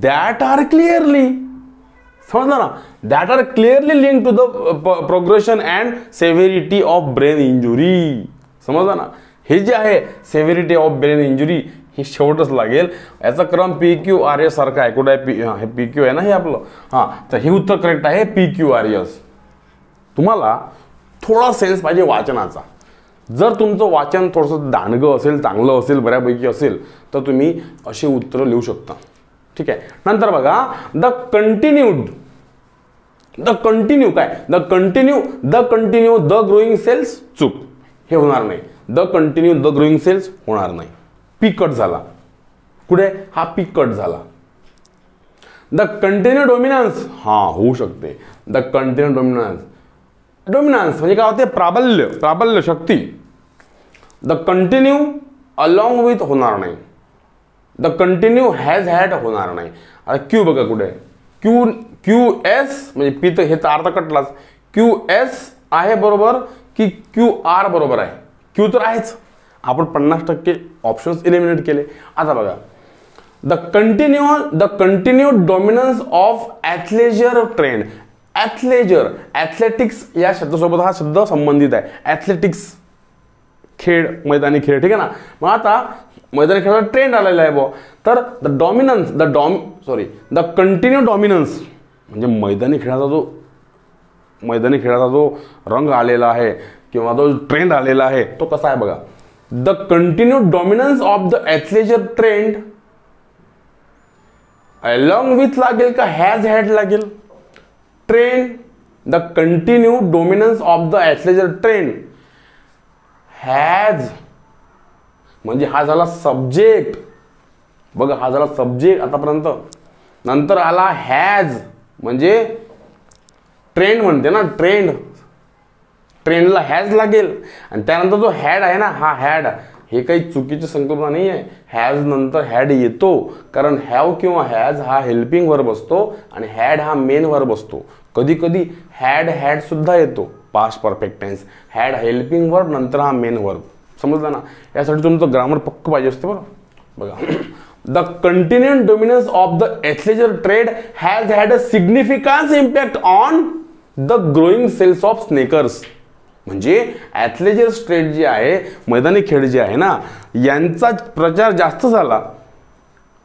that are clearly, समजलं ना, that are clearly link to the progression and severity of brain injury. समजलं ना. हे जे आहे सेव्हिरिटी ऑफ ब्रेन इंजुरी, हे शेवटच लागेल. याचा क्रम PQRS सारखा आहे. कुठे आहे? हे PQ आहे ना हे आपलं. हां, तर हे उत्तर करेक्ट आहे PQRS. तुम्हाला थोडा सेन्स पाहिजे वाचनाचा. जर तुमचं वाचन थोडंसं दांडगं असेल, चांगलं असेल, बऱ्यापैकी असेल तर तुम्ही अशी उत्तरं लिहू शकता. ठीक आहे. नंतर बघा द कंटिन्यू काय? The continue the growing sales चूक. हे होणार नाही. The continue the growing sales होणार नाही. पी कट झाला. कुठे? हा पी कट झाला. द कंटिन्यू डोमिनन्स होऊ शकते. द कंटिन्यू डोमिनन्स म्हणजे काय होते? प्राबल्य शक्ती. द कंटिन्यू अलॉंग विथ होणार नाही. द कंटिन्यू हॅज हॅड होणार नाही. आता क्यू बघा कुठे? QS म्हणजे पी तर हे अर्थ कटलाच. QS आहे बरोबर की QR बरोबर आहे? क्यू तर आहेच. आपण 50% ऑप्शन्स एलिमिनेट केले. आता बघा the continue dominance of athleisure trend. Athletics या शब्दासोबत हा शब्द संबंधित आहे. ॲथलेटिक्स खेळ, मैदानी खेळ. ठीक आहे ना. मग आता मैदानी खेळाचा ट्रेंड आलेला आहे बुवा. तर द कंटिन्यू डॉमिनन्स म्हणजे मैदानी खेळाचा जो रंग आलेला आहे किंवा जो ट्रेंड आलेला आहे तो कसा आहे बघा. The continue dominance of the athleisure trend along with लागेल का हॅज हॅड लागेल? Trend. The continue dominance of the athleisure trend has म्हणजे हा झाला सब्जेक्ट. बघा हा झाला सब्जेक्ट आतापर्यंत. नंतर आला हॅज म्हणजे ट्रेंड म्हणते ना. ट्रेंडला हॅज लागेल. आणि त्यानंतर जो हॅड आहे ना, हा हॅड हे काही चुकीची संकल्पना नाही आहे. हॅज नंतर हॅड येतो कारण हॅव किंवा हॅज हा हेल्पिंग वर्ब असतो आणि हॅड हा मेन वर्ब असतो. कधी कधी हॅड सुद्धा येतो. Past perfect tense. Had helping verb नंतर हा मेन वर्ब. समजलं ना. यासाठी तुमचं ग्रामर पक्क पाहिजे असते बरं. बघा the continuous dominance of the athleisure trade has had a significance impact on the growing sales of sneakers. म्हणजे ॲथलेजर ट्रेड जे आहे, मैदानी खेळ जे आहे ना, यांचा प्रचार जास्त झाला,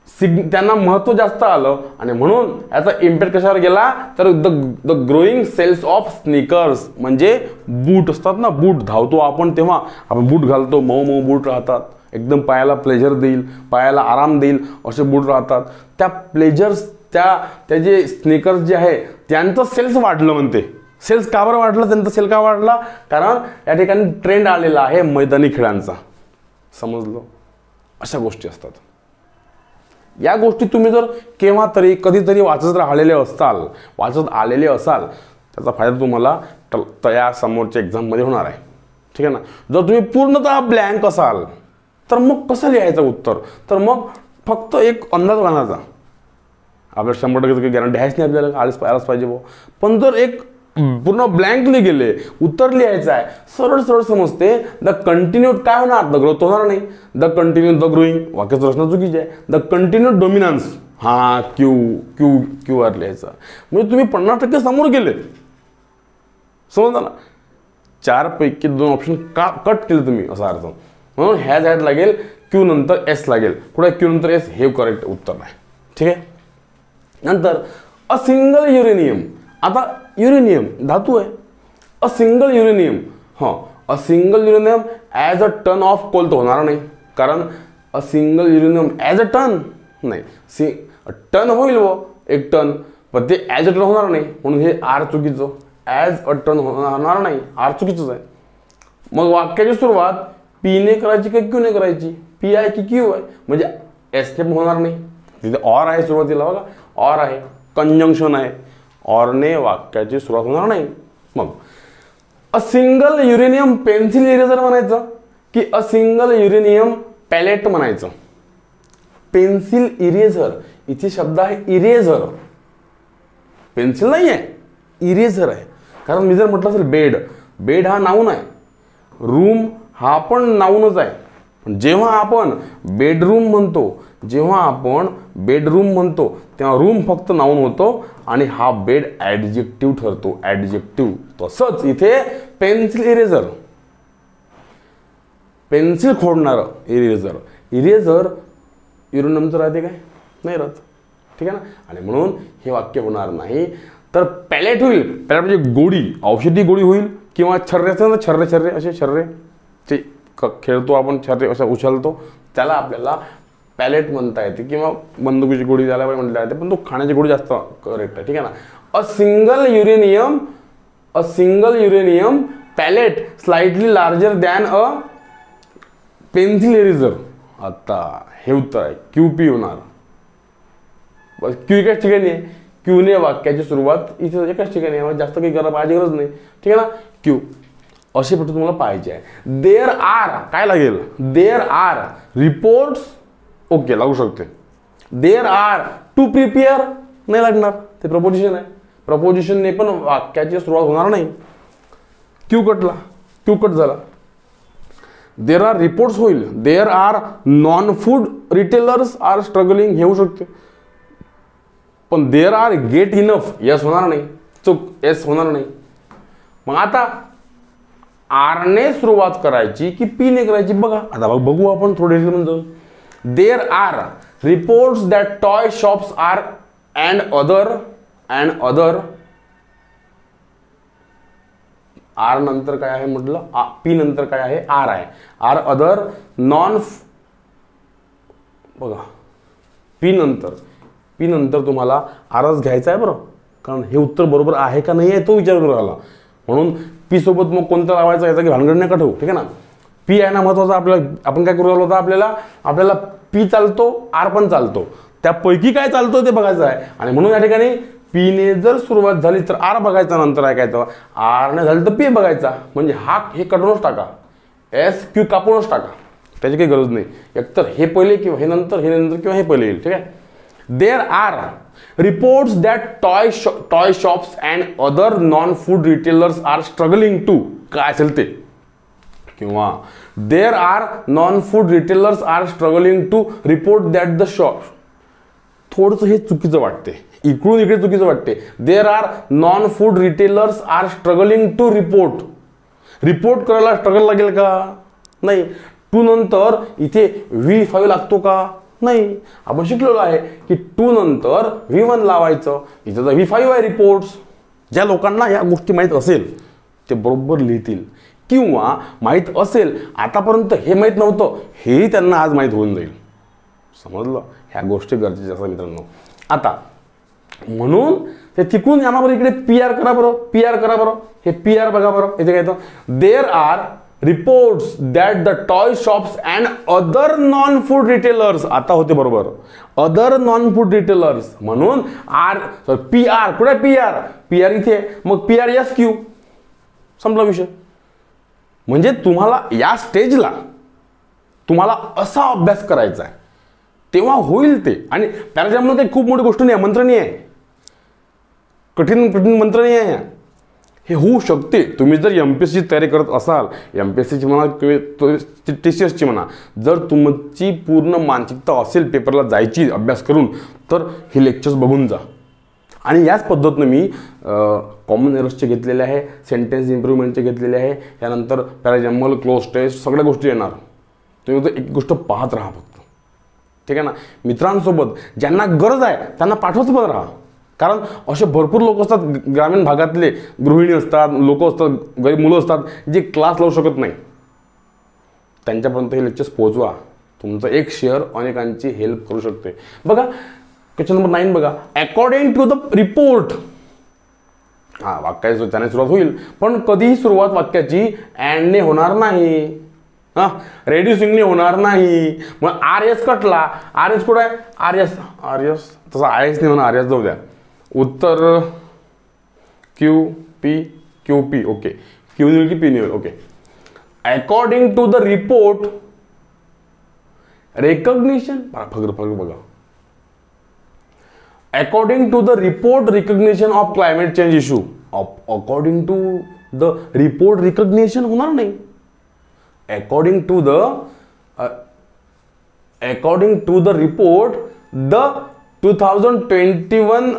त्यांना महत्व जास्त आलं आणि म्हणून याचा इम्पॅक्ट कशावर गेला तर the growing sales of sneakers म्हणजे बूट असतात ना, बूट धावतो आपण तेव्हा आपण बूट घालतो, मऊ मऊ बूट राहतात, एकदम पायाला प्लेजर देईल, पायाला आराम देईल असे बूट राहतात. त्या प्लेजर्स त्याचे स्नीकर्स जे आहे त्यांचं सेल्स वाढलं म्हणते. सेल्स का बरं वाढलं? त्यांचा सेल का वाढला? कारण या ठिकाणी ट्रेंड आलेला आहे मैदानी खेळांचा. समजलं? अशा गोष्टी असतात. या गोष्टी तुम्ही जर केव्हा तरी कधीतरी वाचत आलेले असाल त्याचा फायदा तुम्हाला त्या समोरच्या एक्झाममध्ये होणार आहे. ठीक आहे ना. जर तुम्ही पूर्णतः ब्लँक असाल तर मग कसं लिहायचं उत्तर? तर मग फक्त एक अंदाज बांधायचा. आपल्याला 100% गॅरंटी आहेच नाही आपल्याला आलाच पाहिजे भाऊ. पण जर एक पूर्ण ब्लँकली गेले, उत्तर लिहायचं आहे, सरळ सरळ समजते. द कंटिन्यूड काय होणार? द ग्रोथ होणार नाही. द कंटिन्यू द ग्रोईंग वाक्याचं रचना चुकीची आहे. द कंटिन्यूड डोमिनन्स क्यू आर लिहायचा. म्हणजे तुम्ही 50% समोर गेले. समजलं ना. 4 पैकी 2 ऑप्शन कट केले तुम्ही असा अर्थ. म्हणून हॅज हॅड लागेल, क्यू नंतर एस लागेल. कुठे क्यू नंतर एस हे करेक्ट उत्तर आहे. ठीक आहे. नंतर अ सिंगल युरेनियम. आता युरेनियम धातू आहे. A single uranium a single uranium as a ton of coal तर होणार नाही. कारण a single uranium as a ton नाही. टन होईल व 1 टन, पण ते ॲज अ टन होणार नाही. म्हणून हे आर चुकीचं. ॲज अ टन होणार नाही, आर चुकीचंच आहे. मग वाक्याची सुरुवात पीने करायची का क्यूने करायची? पी आहे की क्यू आहे? म्हणजे एसने पण होणार नाही. तिथे ऑर आहे सुरुवातीला. बघा ऑर आहे, कंजंक्शन आहे. ऑरने वाक्याची सुरुवात होणार नाही. मग अ सिंगल युरेनियम पेन्सिल इरेझर म्हणायचं की अ सिंगल युरेनियम पॅलेट म्हणायचं? पेन्सिल इरेझर, इथे शब्द आहे इरेझर. पेन्सिल नाही आहे, इरेझर आहे. कारण मी जर म्हटलं असेल बेड हा नाऊन आहे, रूम हा पण नाऊनच आहे. पण जेव्हा आपण बेडरूम म्हणतो तेव्हा रूम फक्त नाऊन होतो आणि हा बेड ॲडजेक्टिव्ह ठरतो. ॲडजेक्टिव्ह. तसंच इथे पेन्सिल इरेझर, पेन्सिल खोडणारं इरेझर युरेनियमचं राहते काय? नाही राहत. ठीक आहे ना. आणि म्हणून हे वाक्य होणार नाही. तर पॅलेट होईल. पॅलेट म्हणजे गोळी, औषधी गोळी होईल, किंवा छर्रे असतात ना, छर्रे असे छर्रे ते खेळतो आपण, छर्रे असं उचलतो, त्याला आपल्याला पॅलेट म्हणता येते, किंवा बंदुकीची गोळी त्याला पण म्हटलं जाते, पण तो खाण्याची गोळी जास्त करेक्ट आहे. ठीक आहे ना. A single uranium pellet slightly larger than a pencil eraser. आता हे उत्तर आहे. QP होणार. बस क्यू एकाच ठिकाणी आहे. क्यूने वाक्याची सुरुवात इथे एकाच ठिकाणी आहे, जास्त काही पाहायची गरज नाही. ठीक आहे ना. क्यू असे पटकन तुम्हाला पाहिजे आहे. देअर आर काय लागेल? There are reports. ओके, लागू शकते. देअर आर टू प्रिपेअर नाही लागणार, ते प्रपोजिशन आहे. प्रपोजिशनने पण वाक्याची सुरुवात होणार नाही. क्यू कटला, क्यू कट झाला. देअर आर रिपोर्ट्स होईल. There are non food retailers are struggling हे होऊ शकते, पण there are get enough yes होणार नाही. चूक, एस होणार नाही. मग आता आरने सुरुवात करायची की पीने करायची बघा. आता बघू आपण थोडे जाऊन. There are reports that toy shops are and other are नंतर काय आहे म्हटलं? पी नंतर काय आहे? आर आहे. Are other non. बघा पी नंतर तुम्हाला आरच घ्यायचा आहे बरं, कारण हे उत्तर बरोबर आहे का नाही आहे तो विचार करू राहिला. म्हणून पी सोबत मग कोणतं लावायचं याचा की भानगड नाही का ठेवू. ठीक आहे ना. पी आहे ना महत्वाचा आपल्याला. आपण काय करू राहिलो होता, आपल्याला पी चालतो, आर पण चालतो, त्यापैकी काय चालतो ते बघायचं आहे. आणि म्हणून या ठिकाणी पीने जर सुरुवात झाली तर आर बघायचा, नंतर ऐकायचं. आरने झाली तर पी बघायचा. म्हणजे हे कटूनच टाका, एस क्यू कापूनच टाका, त्याची काही गरज नाही. एकतर हे पहिले किंवा हे नंतर किंवा हे पहिले येईल. ठीक आहे. There are reports that toy shops and other non food retailers are struggling to काय असेल ते, किंवा there are non food retailers are struggling to report that the shop. थोडंसं हे चुकीचं वाटते, इकडून इकडे चुकीचं वाटते. There are non food retailers are struggling to report करायला स्ट्रगल लागेल का? नाही. टू नंतर इथे V5 लागतो का? नाही. आपण शिकलेलो आहे की टू नंतर V1 लावायचं. इथं तर V5 आहे रिपोर्ट्स. ज्या लोकांना या गोष्टी माहीत असेल ते बरोबर लिहितील, किंवा माहीत असेल आतापर्यंत हे माहीत नव्हतं हेही त्यांना आज माहीत होऊन जाईल. समजलं? ह्या गोष्टी गरजेच्या असतात मित्रांनो. आता म्हणून ते तिकडून यानावर इकडे PR करा बरं, PR करा बरं. हे PR बघा बरं, इथे काय येतं? There are reports that the toy shops and other non food retailers. आता होते बरोबर, अदर नॉन फूड रिटेलर्स. म्हणून PR कुठे? PR इथे. मग PRSQ संपला विषय. म्हणजे तुम्हाला या स्टेजला तुम्हाला असा अभ्यास करायचा आहे, तेव्हा होईल ते. आणि पॅराग्राफमध्ये खूप मोठी गोष्ट नाही आहे, मंत्र नाही आहे, कठीण मंत्र नाही आहे. हे होऊ शकते. तुम्ही जर MPSC तयारी करत असाल, MPSCची म्हणा किंवा TCSची म्हणा, जर तुमची पूर्ण मानसिकता असेल पेपरला जायची अभ्यास करून, तर हे लेक्चर्स बघून जा. आणि याच पद्धतीनं मी कॉमन एरर्सचे घेतलेले आहे, सेंटेन्स इम्प्रूव्हमेंटचे घेतलेले आहे, त्यानंतर पॅराजॅम्बल, क्लोज टेस्ट सगळ्या गोष्टी येणार. तुम्ही फक्त एक गोष्ट पाहत राहा फक्त. ठीक आहे ना. मित्रांसोबत ज्यांना गरज आहे त्यांना पाठवत पण राहा, कारण असे भरपूर लोक असतात ग्रामीण भागातले, गृहिणी असतात, लोक असतात, गरीब मुलं असतात जे क्लास लावू शकत नाही. त्यांच्यापर्यंत हे लेक्चर्स पोहोचवा. तुमचं एक शेअर अनेकांची हेल्प करू शकते. बघा क्वेश्चन नंबर 9 बघा. According to the report. वाक्याची त्याने सुरुवात होईल, पण कधीही सुरुवात वाक्याची अँडने होणार नाही, रेड्युसिंगने होणार नाही. मग RS कटला. RS कुठं आहे? RS तसा IS नाही म्हणा, RS जाऊ द्या. उत्तर QP. ओके. Q निवड की P निवड? Okay. According to the report recognition. फक्त बघा. According to the report recognition of climate change issue. According to the report recognition होणार नाही. According to the report the 2021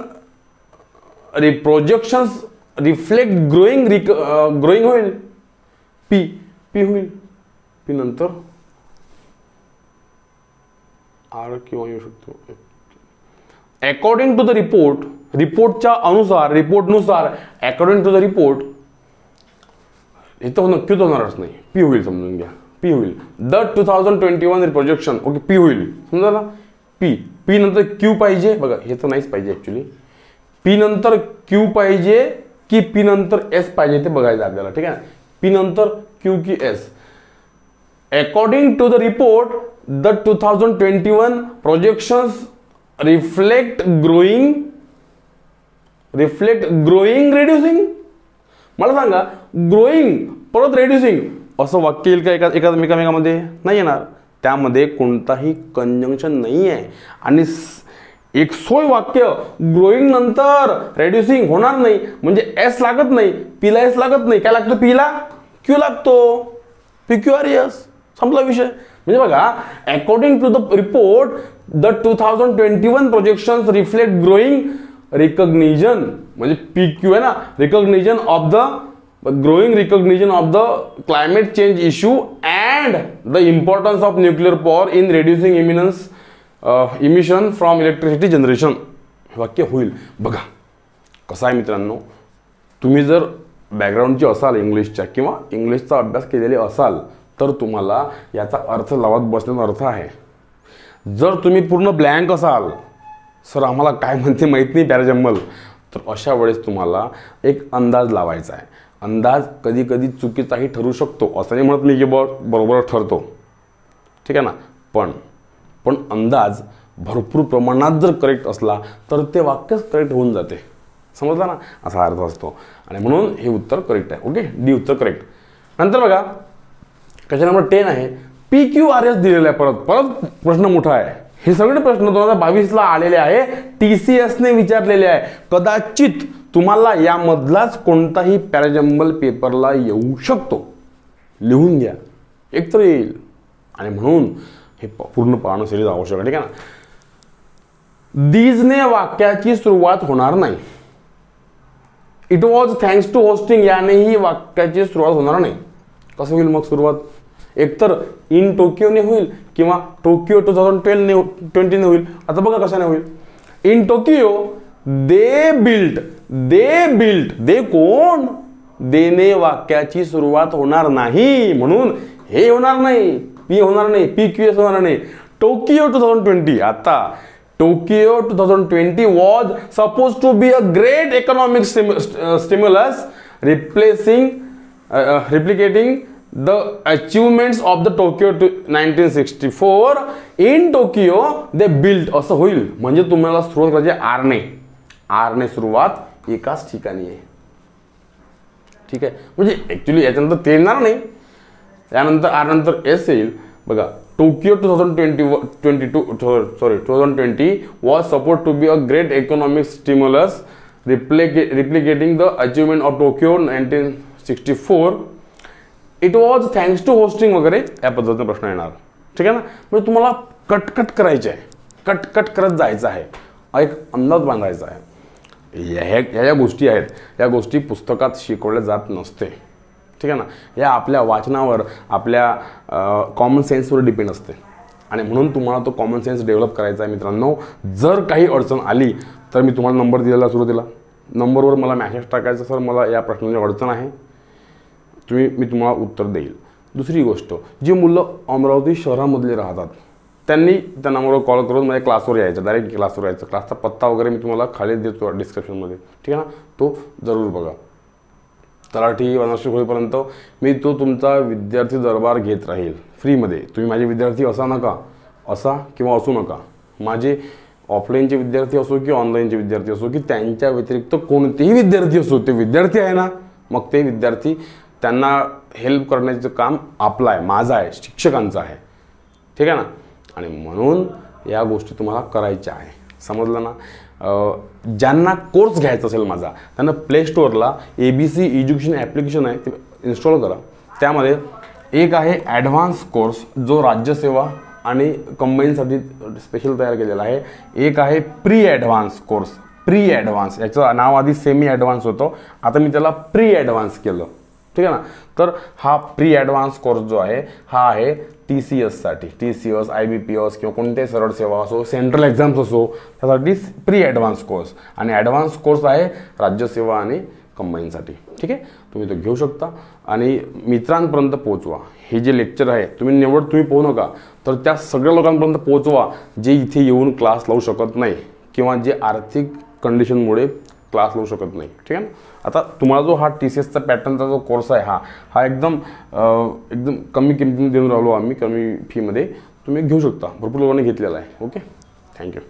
projections reflect growing होईल. P होईल. P नंतर R किंवा येऊ शकतो. अकॉर्डिंग टू द रिपोर्ट, रिपोर्टच्या अनुसार, रिपोर्टनुसार, अकॉर्डिंग टू द रिपोर्ट, इथं नक्कीच होणारच नाही, पी होईल, समजून घ्या, पी होईल. द 2021 प्रोजेक्शन, ओके, पी होईल, समजा ना, पी. पी नंतर क्यू पाहिजे, बघा हे तर नाहीच पाहिजे ऍक्च्युली. पी नंतर क्यू पाहिजे की पी नंतर एस पाहिजे ते बघायचं आपल्याला, ठीक आहे. पी नंतर क्यू की S. According to the report, the 2021 projections reflect growing reducing. मला सांगा, ग्रोईंग परत रेड्युसिंग असं वाक्य येईल का एकामेकामध्ये? नाही येणार. त्यामध्ये कोणताही कंजंक्शन नाही आहे आणि एक सोय वाक्य ग्रोईंग नंतर रेड्युसिंग होणार नाही, म्हणजे एस लागत नाही, पीला एस लागत नाही. काय लागतं? पीला क्यू लागतो, PQRS, संपला विषय. म्हणजे बघा, according to the report, the 2021 projections reflect growing recognition, म्हणजे PQ आहे ना, recognition of the growing recognition of the climate change issue and the importance of nuclear power in reducing emission from electricity generation. वाक्य होईल. बघा कसं आहे मित्रांनो, तुम्ही जर बॅकग्राऊंडची असाल इंग्लिशच्या किंवा इंग्लिशचा अभ्यास केलेले असाल तर तुम्हाला याचा अर्थ लावत बसण्याचा अर्थ आहे. जर तुम्ही पूर्ण ब्लँक असाल, सर आम्हाला काय म्हणते माहीत नाही पॅराजंबल, तर अशा वेळेस तुम्हाला एक अंदाज लावायचा आहे. अंदाज कधी कधी चुकीचाही ठरू शकतो, असं नाही म्हणत मी की बरोबर ठरतो, ठीक आहे ना, पण अंदाज भरपूर प्रमाणात जर करेक्ट असला तर ते वाक्यच करेक्ट होऊन जाते, समजलं ना, असा अर्थ असतो. आणि म्हणून हे उत्तर करेक्ट आहे. ओके, डी उत्तर करेक्ट. नंतर बघा, क्वेश्चन नंबर 10 आहे, PQRS दिलेला आहे. परत प्रश्न मोठा आहे. हे सगळे प्रश्न 2022ला आलेले आहे, TCSने विचारलेले आहे. कदाचित तुम्हाला यामधलाच कोणताही पॅराजंबल पेपरला येऊ शकतो, लिहून घ्या, एकतर येईल. आणि म्हणून हे पूर्ण पाहणं सिरीज आवश्यक आहे, ठीक आहे ना. दीजने वाक्याची सुरुवात होणार नाही. It was thanks to hosting यानेही वाक्याची सुरुवात होणार नाही. कसं होईल मग सुरुवात? एकतर इन टोकियोने होईल किंवा टोकियो 2020 होईल. आता बघा कशाने होईल. इन टोकियो दे बिल्ट, दे कोण? देने वाक्याची सुरुवात होणार नाही, म्हणून हे होणार नाही, पी होणार नाही, PQS होणार नाही. टोकियो 2020, आता Tokyo 2020 was suppose to be a great economic stimulus replicating the achievements of the Tokyo 1964. In Tokyo they built, असं होईल. म्हणजे तुम्हाला सुरुवात करायची आरने सुरुवात एकाच ठिकाणी आहे, ठीक आहे. म्हणजे ऍक्च्युली याच्यानंतर ते येणार नाही, यानंतर आर नंतर एस येईल. बघा, Tokyo 2020 was supposed to be a great economic stimulus replicating the achievement of Tokyo 1964. It was thanks to hosting वगैरे या पद्धतीने प्रश्न येणार, ठीक आहे ना. म्हणजे तुम्हाला कट करायचे आहे, कट करत जायचं आहे, एक अंदाज बांधायचा आहे. ह्या गोष्टी आहेत, या गोष्टी पुस्तकात शिकवल्या जात नसते, ठीक आहे ना. या आपल्या वाचनावर, आपल्या कॉमन सेन्सवर डिपेंड असते. आणि म्हणून तुम्हाला तो कॉमन सेन्स डेव्हलप करायचा आहे मित्रांनो. जर काही अडचण आली तर मी तुम्हाला नंबर दिलेला सुरुवातीला, नंबरवर मला मॅसेज टाकायचा, सर मला या प्रश्नाची अडचण आहे, मी तुम्हाला उत्तर देईल. दुसरी गोष्ट, जी मुलं अमरावती शहरामधले राहतात त्यांनी त्या नंबरवर कॉल करून माझ्या क्लासवर यायचं, डायरेक्ट क्लासवर यायचं. क्लासचा पत्ता वगैरे मी तुम्हाला खाली देतो डिस्क्रिप्शनमध्ये, ठीक आहे ना. तो जरूर बघा. तलाठी वार्षिक होईपर्यंत मी तो तुमचा विद्यार्थी दरबार घेत राहील फ्रीमध्ये. तुम्ही माझे विद्यार्थी असा किंवा असू नका. माझे ऑफलाईनचे विद्यार्थी असो किंवा ऑनलाईनचे विद्यार्थी असो, की त्यांच्या व्यतिरिक्त कोणतेही विद्यार्थी असो, ते विद्यार्थी आहे ना, मग ते विद्यार्थी त्यांना हेल्प करण्याचं काम आपलं आहे, माझं आहे, शिक्षकांचं आहे, ठीक आहे ना. आणि म्हणून या गोष्टी तुम्हाला करायच्या आहे, समजलं ना. ज्यांना कोर्स घ्यायचा असेल माझा, त्यांना प्ले स्टोअरला ABC एज्युकेशन ॲप्लिकेशन आहे, ते इन्स्टॉल करा. त्यामध्ये एक आहे ॲडव्हान्स कोर्स, जो राज्यसेवा आणि कंबाईनसाठी स्पेशल तयार केलेला आहे. एक आहे प्री ॲडव्हान्स कोर्स, याचं नाव आधी सेमी ॲडव्हान्स होतं, आता मी त्याला प्री ॲडव्हान्स केलं, ठीक आहे ना. तर हा प्री ॲडव्हान्स कोर्स जो आहे हा आहे TCSसाठी, TCS, IBPS किंवा कोणत्याही सरळ सेवा असो, सेंट्रल एक्झाम्स असो, त्यासाठी प्री ॲडव्हान्स कोर्स. आणि ॲडव्हान्स कोर्स आहे राज्यसेवा आणि कंबाईनसाठी. ठीक आहे, तुम्ही तो घेऊ शकता आणि मित्रांपर्यंत पोहोचवा. हे जे लेक्चर आहे तुम्ही पाहू नका, तर त्या सगळ्या लोकांपर्यंत पोहोचवा जे इथे येऊन क्लास लावू शकत नाही किंवा जे आर्थिक कंडिशनमुळे क्लास लावू शकत नाही. ठीक आहे ना. आता तुम्हाला जो हा TCSचा पॅटर्नचा जो कोर्स आहे हा एकदम कमी किमतीने देऊन राहिलो आम्ही, कमी फीमध्ये तुम्ही घेऊ शकता. भरपूर लोकांनी घेतलेला आहे. Okay, thank you.